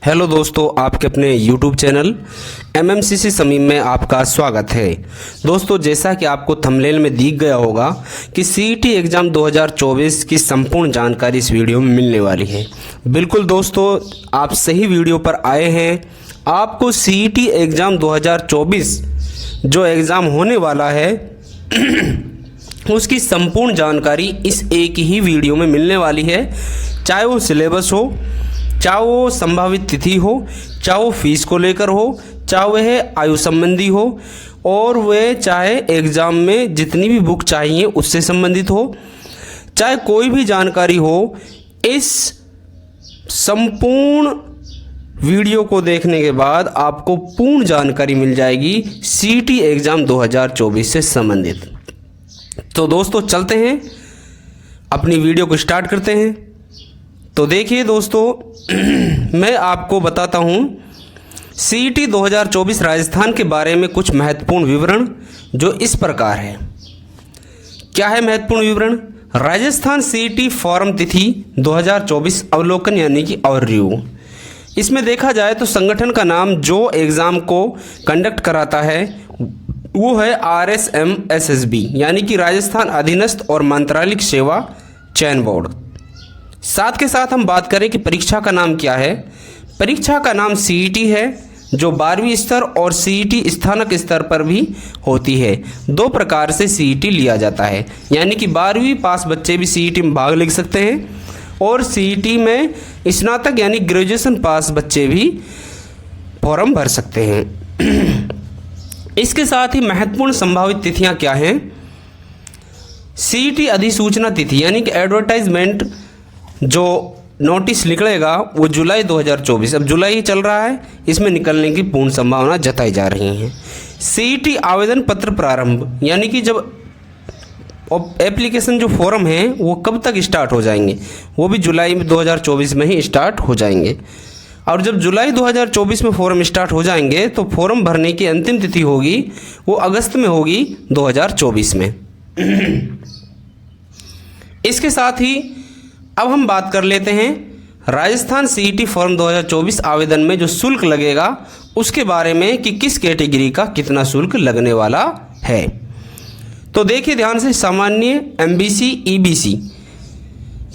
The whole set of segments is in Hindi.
हेलो दोस्तों, आपके अपने YouTube चैनल MMCC समीम में आपका स्वागत है। दोस्तों, जैसा कि आपको थंबनेल में दिख गया होगा कि CET एग्ज़ाम 2024 की संपूर्ण जानकारी इस वीडियो में मिलने वाली है। बिल्कुल दोस्तों, आप सही वीडियो पर आए हैं। आपको CET एग्ज़ाम 2024 जो एग्ज़ाम होने वाला है उसकी संपूर्ण जानकारी इस एक ही वीडियो में मिलने वाली है। चाहे वो सिलेबस हो, चाहे वो संभावित तिथि हो, चाहे वो फीस को लेकर हो, चाहे वह आयु संबंधी हो, और वह चाहे एग्ज़ाम में जितनी भी बुक चाहिए उससे संबंधित हो, चाहे कोई भी जानकारी हो, इस संपूर्ण वीडियो को देखने के बाद आपको पूर्ण जानकारी मिल जाएगी CET एग्ज़ाम 2024 से संबंधित। तो दोस्तों, चलते हैं अपनी वीडियो को स्टार्ट करते हैं। तो देखिए दोस्तों, मैं आपको बताता हूँ CET 2024 राजस्थान के बारे में कुछ महत्वपूर्ण विवरण जो इस प्रकार है। क्या है महत्वपूर्ण विवरण? राजस्थान CET फॉर्म तिथि 2024 अवलोकन यानी कि ओवरव्यू। इसमें देखा जाए तो संगठन का नाम जो एग्ज़ाम को कंडक्ट कराता है वो है RSMSSB यानी कि राजस्थान अधीनस्थ और मंत्रालयिक सेवा चयन बोर्ड। साथ के साथ हम बात करें कि परीक्षा का नाम क्या है। परीक्षा का नाम CET है जो 12वीं स्तर और CET स्थानक स्तर पर भी होती है। दो प्रकार से CET लिया जाता है, यानी कि 12वीं पास बच्चे भी CET में भाग ले सकते हैं और CET में स्नातक यानी ग्रेजुएशन पास बच्चे भी फॉर्म भर सकते हैं। इसके साथ ही महत्वपूर्ण संभावित तिथियां क्या हैं? CET अधिसूचना तिथि यानी कि एडवर्टाइजमेंट जो नोटिस निकलेगा वो जुलाई 2024, अब जुलाई ही चल रहा है, इसमें निकलने की पूर्ण संभावना जताई जा रही है। CET आवेदन पत्र प्रारंभ यानी कि जब एप्लीकेशन जो फॉर्म है वो कब तक स्टार्ट हो जाएंगे, वो भी जुलाई 2024 में ही स्टार्ट हो जाएंगे। और जब जुलाई 2024 में फॉर्म स्टार्ट हो जाएंगे तो फॉर्म भरने की अंतिम तिथि होगी वो अगस्त में होगी 2024 में। इसके साथ ही अब हम बात कर लेते हैं राजस्थान CET फॉर्म 2024 आवेदन में जो शुल्क लगेगा उसके बारे में कि किस कैटेगरी का कितना शुल्क लगने वाला है। तो देखिए ध्यान से, सामान्य, MBC, EBC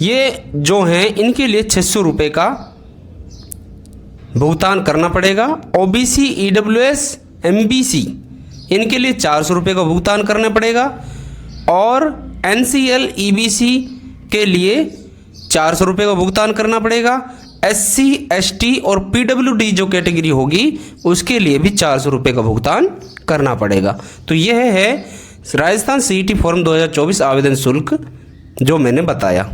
ये जो हैं इनके लिए 600 रुपये का भुगतान करना पड़ेगा। OBC, EWS, MBC इनके लिए 400 रुपये का भुगतान करना पड़ेगा और NCL, EBC के लिए 400 रुपये का भुगतान करना पड़ेगा। SC, ST और PWD जो कैटेगरी होगी उसके लिए भी 400 रुपये का भुगतान करना पड़ेगा। तो यह है राजस्थान CET फॉर्म 2024 आवेदन शुल्क जो मैंने बताया।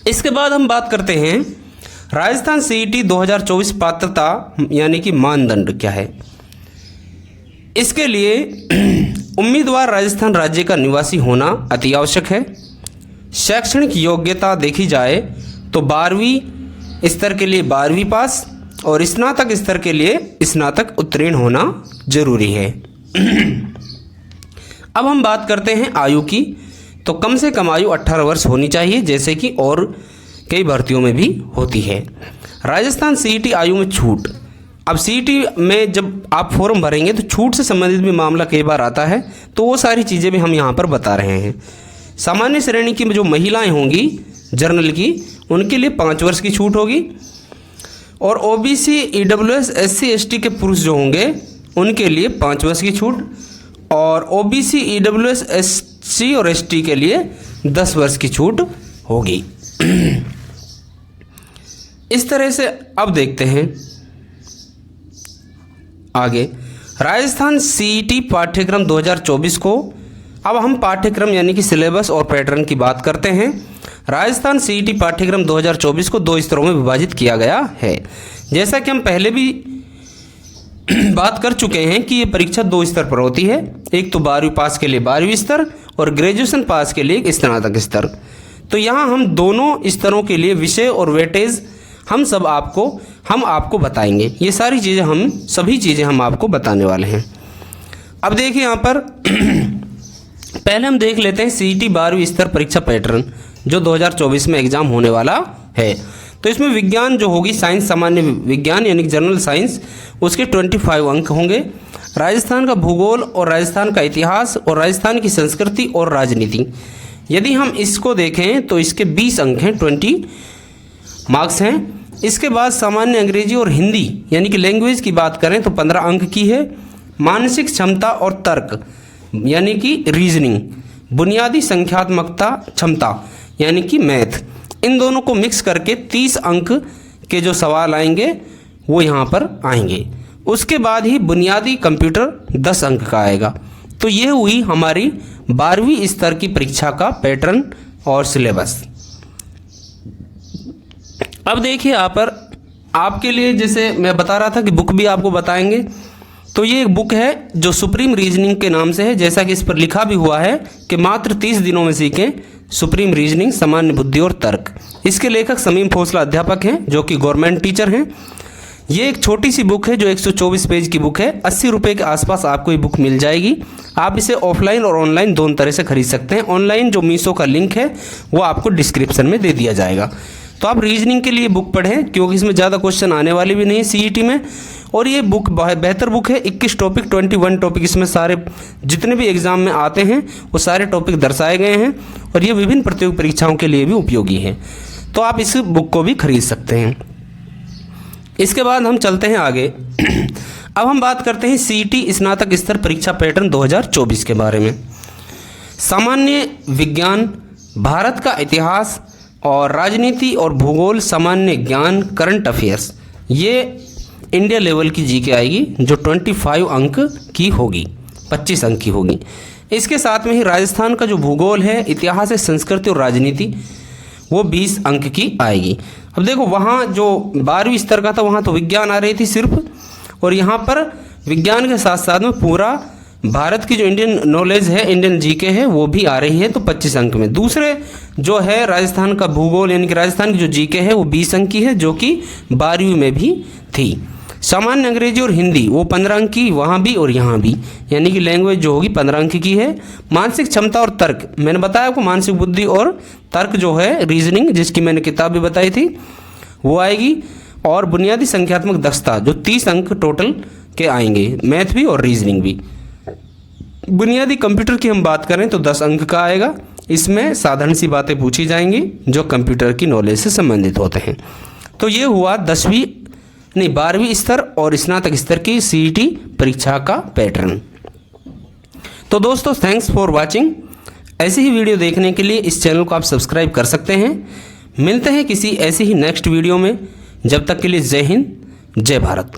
इसके बाद हम बात करते हैं राजस्थान CET 2024 पात्रता यानी कि मानदंड क्या है। इसके लिए उम्मीदवार राजस्थान राज्य का निवासी होना अति आवश्यक है। शैक्षणिक योग्यता देखी जाए तो 12वीं स्तर के लिए 12वीं पास और स्नातक स्तर के लिए स्नातक उत्तीर्ण होना जरूरी है। अब हम बात करते हैं आयु की। तो कम से कम आयु 18 वर्ष होनी चाहिए, जैसे कि और कई भर्तियों में भी होती है। राजस्थान CET आयु में छूट। अब CET में जब आप फॉर्म भरेंगे तो छूट से संबंधित भी मामला कई बार आता है, तो वो सारी चीज़ें भी हम यहाँ पर बता रहे हैं। सामान्य श्रेणी की जो महिलाएं होंगी जर्नल की, उनके लिए 5 वर्ष की छूट होगी और OBC, EWS, SC, ST के पुरुष जो होंगे उनके लिए 5 वर्ष की छूट और OBC, EWS, SC और ST के लिए 10 वर्ष की छूट होगी। इस तरह से अब देखते हैं आगे राजस्थान CET पाठ्यक्रम 2024 को। अब हम पाठ्यक्रम यानी कि सिलेबस और पैटर्न की बात करते हैं। राजस्थान CET पाठ्यक्रम 2024 को 2 स्तरों में विभाजित किया गया है। जैसा कि हम पहले भी बात कर चुके हैं कि ये परीक्षा 2 स्तर पर होती है। एक तो 12वीं पास के लिए 12वीं स्तर और ग्रेजुएशन पास के लिए स्नातक स्तर। तो यहाँ हम दोनों स्तरों के लिए विषय और वेटेज हम आपको बताएंगे। ये सारी चीज़ें सभी चीज़ें हम आपको बताने वाले हैं। अब देखिए यहाँ पर पहले हम देख लेते हैं CET 12वीं स्तर परीक्षा पैटर्न जो 2024 में एग्ज़ाम होने वाला है। तो इसमें विज्ञान जो होगी, साइंस सामान्य विज्ञान यानी जनरल साइंस, उसके 25 अंक होंगे। राजस्थान का भूगोल और राजस्थान का इतिहास और राजस्थान की संस्कृति और राजनीति, यदि हम इसको देखें तो इसके 20 अंक हैं, 20 मार्क्स हैं। इसके बाद सामान्य अंग्रेजी और हिंदी यानी कि लैंग्वेज की बात करें तो 15 अंक की है। मानसिक क्षमता और तर्क यानी कि रीजनिंग, बुनियादी संख्यात्मकता क्षमता यानी कि मैथ, इन दोनों को मिक्स करके 30 अंक के जो सवाल आएंगे वो यहाँ पर आएंगे। उसके बाद ही बुनियादी कंप्यूटर 10 अंक का आएगा। तो ये हुई हमारी 12वीं स्तर की परीक्षा का पैटर्न और सिलेबस। अब देखिए यहाँ पर आपके लिए, जैसे मैं बता रहा था कि बुक भी आपको बताएंगे, तो ये एक बुक है जो सुप्रीम रीजनिंग के नाम से है। जैसा कि इस पर लिखा भी हुआ है कि मात्र 30 दिनों में सीखें सुप्रीम रीजनिंग, सामान्य बुद्धि और तर्क। इसके लेखक समीम खोसला अध्यापक हैं जो कि गवर्नमेंट टीचर हैं। ये एक छोटी सी बुक है जो 124 पेज की बुक है। 80 रुपये के आसपास आपको ये बुक मिल जाएगी। आप इसे ऑफलाइन और ऑनलाइन दोनों तरह से खरीद सकते हैं। ऑनलाइन जो मीशो का लिंक है वो आपको डिस्क्रिप्शन में दे दिया जाएगा। तो आप रीजनिंग के लिए बुक पढ़ें क्योंकि इसमें ज़्यादा क्वेश्चन आने वाले भी नहीं सीईटी में। और ये बुक बेहतर बुक है। 21 टॉपिक, 21 टॉपिक इसमें सारे जितने भी एग्जाम में आते हैं वो सारे टॉपिक दर्शाए गए हैं और ये विभिन्न प्रतियोगी परीक्षाओं के लिए भी उपयोगी है। तो आप इस बुक को भी खरीद सकते हैं। इसके बाद हम चलते हैं आगे। अब हम बात करते हैं सीईटी स्नातक स्तर परीक्षा पैटर्न 2024 के बारे में। सामान्य विज्ञान, भारत का इतिहास और राजनीति और भूगोल, सामान्य ज्ञान, करंट अफेयर्स, ये इंडिया लेवल की जीके आएगी जो 25 अंक की होगी, 25 अंक की होगी। इसके साथ में ही राजस्थान का जो भूगोल है, इतिहास है, संस्कृति और राजनीति, वो 20 अंक की आएगी। अब देखो वहाँ जो 12वीं स्तर का था वहाँ तो विज्ञान आ रही थी सिर्फ, और यहाँ पर विज्ञान के साथ साथ में पूरा भारत की जो इंडियन नॉलेज है, इंडियन जीके है, वो भी आ रही है, तो 25 अंक में। दूसरे जो है राजस्थान का भूगोल यानी कि राजस्थान की जो जीके है वो 20 अंक की है जो कि 12वीं में भी थी। सामान्य अंग्रेजी और हिंदी वो 15 अंक की वहाँ भी और यहाँ भी, यानी कि लैंग्वेज जो होगी 15 अंक की है। मानसिक क्षमता और तर्क, मैंने बताया आपको मानसिक बुद्धि और तर्क जो है रीजनिंग, जिसकी मैंने किताब भी बताई थी, वो आएगी। और बुनियादी संख्यात्मक दक्षता जो 30 अंक टोटल के आएंगे, मैथ भी और रीजनिंग भी। बुनियादी कंप्यूटर की हम बात करें तो 10 अंक का आएगा। इसमें साधारण सी बातें पूछी जाएंगी जो कंप्यूटर की नॉलेज से संबंधित होते हैं। तो ये हुआ 12वीं स्तर और स्नातक स्तर की सीईटी परीक्षा का पैटर्न। तो दोस्तों थैंक्स फॉर वाचिंग। ऐसी ही वीडियो देखने के लिए इस चैनल को आप सब्सक्राइब कर सकते हैं। मिलते हैं किसी ऐसी ही नेक्स्ट वीडियो में। जब तक के लिए जय हिंद, जय भारत।